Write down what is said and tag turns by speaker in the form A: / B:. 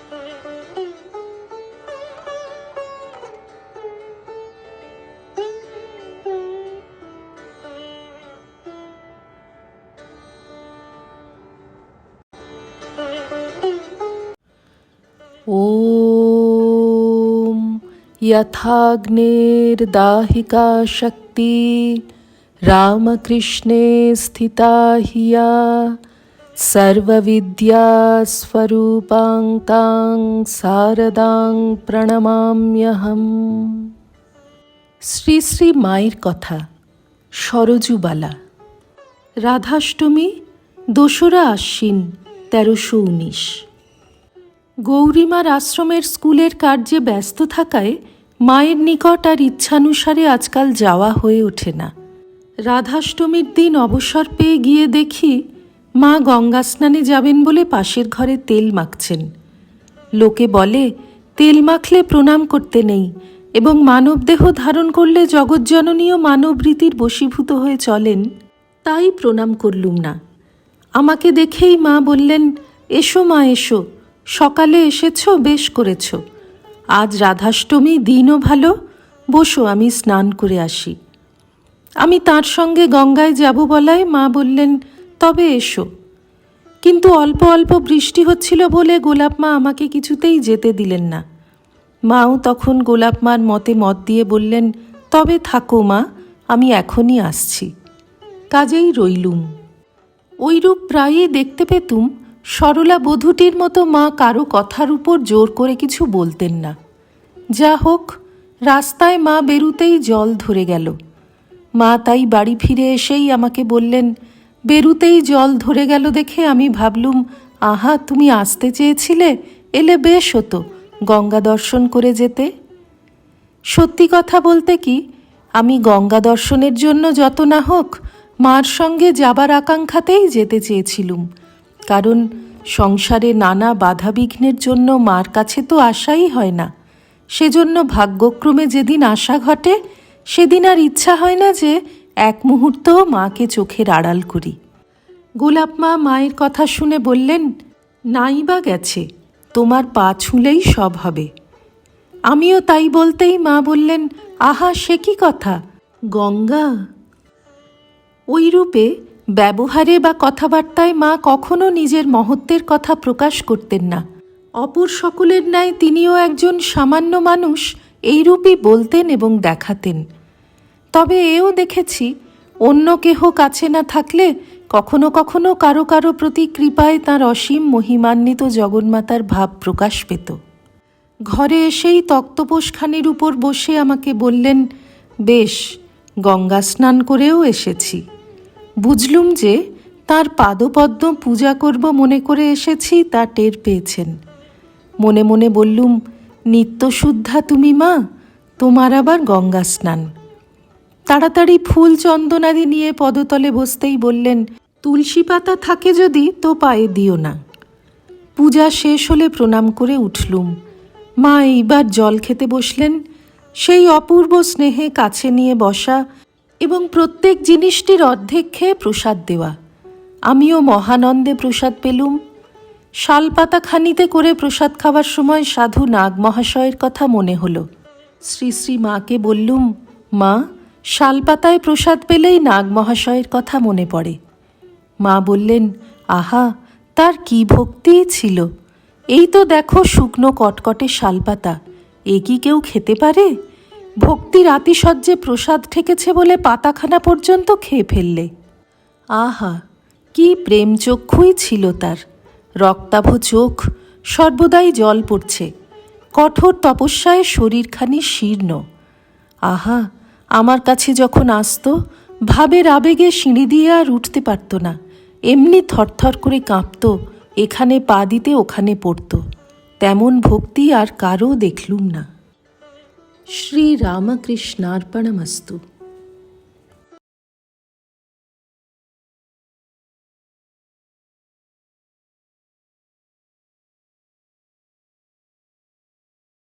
A: ॐ यथाग्नेर्दाहिका शक्ति रामकृष्णे स्थिता हिया सर्वविद्यास्वरूपां तां शारदां প্রণমাম্যহম। শ্রী শ্রী মায়ের কথা। সরজুবালা। রাধাষ্টমী ২রা আশ্বিন ১৩১৯। গৌরীমার আশ্রমের স্কুলের কার্যে ব্যস্ত থাকায় মায়ের নিকট আর ইচ্ছানুসারে আজকাল যাওয়া হয়ে ওঠে না। রাধাষ্টমীর দিন অবসর পেয়ে গিয়ে দেখি মা গঙ্গা স্নানে যাবেন বলে পাশের ঘরে তেল মাখছেন। লোকে বলে তেল মাখলে প্রণাম করতে নেই এবং মানবদেহ ধারণ করলে জগজ্জননীয় মানবরীতির বশীভূত হয়ে চলেন। তাই প্রণাম করলুম না। আমাকে দেখেই মা বললেন, এসো মা এসো, সকালে এসেছ, বেশ করেছ। আজ রাধাষ্টমী, দিনও ভালো, বসো আমি স্নান করে আসি। আমি তাঁর সঙ্গে গঙ্গায় যাব বলায় মা বললেন, তবে এসো। কিন্তু অল্প অল্প বৃষ্টি হচ্ছিল বলে গোলাপ মা আমাকে কিছুতেই যেতে দিলেন না। মাও তখন গোলাপ মার মতে মত দিয়ে বললেন, তবে থাকো মা, আমি এখনই আসছি। কাজেই রইলুম। ওইরূপ প্রায়ই দেখতে পেতুম। সরলা বধূটির মতো মা কারো কথার উপর জোর করে কিছু বলতেন না। যা হোক, রাস্তায় মা বেরুতেই জল ধরে গেল। মা তাই বাড়ি ফিরে এসেই আমাকে বললেন, বেরুতেই জল ধরে গেল দেখে আমি ভাবলুম, আহা, তুমি আসতে চেয়েছিলে, এলে বেশ হতো, গঙ্গা দর্শন করে যেতে। সত্যি কথা বলতে কি, আমি গঙ্গা দর্শনের জন্য যত না হোক মার সঙ্গে যাবার আকাঙ্ক্ষাতেই যেতে চেয়েছিলুম। কারণ সংসারে নানা বাধাবিঘ্নের জন্য মার কাছে তো আসাই হয় না। সেজন্য ভাগ্যক্রমে যেদিন আসা ঘটে সেদিন আর ইচ্ছা হয় না যে এক মুহূর্তও মাকে চোখের আড়াল করি। গোলাপ মা মায়ের কথা শুনে বললেন, নাই বা গেছে, তোমার পা ছুঁলেই সব হবে। আমিও তাই বলতেই মা বললেন, আহা, সে কি কথা, গঙ্গা। ওই রূপে ব্যবহারে বা কথাবার্তায় মা কখনো নিজের মহত্বের কথা প্রকাশ করতেন না। অপর সকলের ন্যায় তিনিও একজন সামান্য মানুষ, এইরূপই বলতেন এবং দেখাতেন। তবে এও দেখেছি, অন্য কেহ কাছে না থাকলে কখনো কখনো কারো কারো প্রতি কৃপায় তাঁর অসীম মহিমান্বিত জগন্মাতার ভাব প্রকাশ পেত। ঘরে এসেই তক্তপোষখানির উপর বসে আমাকে বললেন, বেশ, গঙ্গা স্নান করেও এসেছি। বুঝলুম যে তাঁর পাদপদ্ম পূজা করব মনে করে এসেছি, তা টের পেয়েছেন। মনে মনে বললুম, নিত্যশুদ্ধা তুমি মা, তোমার আবার গঙ্গা স্নান। তাড়াতাড়ি ফুল চন্দনাদি নিয়ে পদতলে বসতেই বললেন, তুলসী পাতা থাকে যদি তো পায়ে দিও না। পূজা শেষ হলে প্রণাম করে উঠলুম। মা এইবার জল খেতে বসলেন। সেই অপূর্ব স্নেহে কাছে নিয়ে বসা এবং প্রত্যেক জিনিসটির অর্ধেক খেয়ে প্রসাদ দেওয়া। আমিও মহানন্দে প্রসাদ পেলুম। শালপাতা খানিতে করে প্রসাদ খাওয়ার সময় সাধু নাগ মহাশয়ের কথা মনে হলো। শ্রী শ্রী মাকে বললুম, মা, শালপাতায় প্রসাদ পেলেই নাগ মহাশয়ের কথা মনে পড়ে। মা বললেন, আহা, তার কি ভক্তি ছিল! এই তো দেখো শুকনো কটকটে শালপাতা, এ কি কেউ খেতে পারে? ভক্তির আতিশয্যে প্রসাদ ঠেকেছে বলে পাতাখানা পর্যন্ত খেয়ে ফেললে। আহা, কি প্রেম চক্ষুই ছিল তার! রক্তাভ চোখ, সর্বদাই জল পড়ছে। কঠোর তপস্যায় শরীরখানি শীর্ণ। আহা, আমার কাছে যখন আসত, ভাবের আবেগে সিঁড়ি দিয়ে আর উঠতে পারত না, এমনি থরথর করে কাঁপত, এখানে পা দিতে ওখানে পড়ত। তেমন ভক্তি আর কারও দেখলুম না। শ্রী রামকৃষ্ণার্পণমস্তু।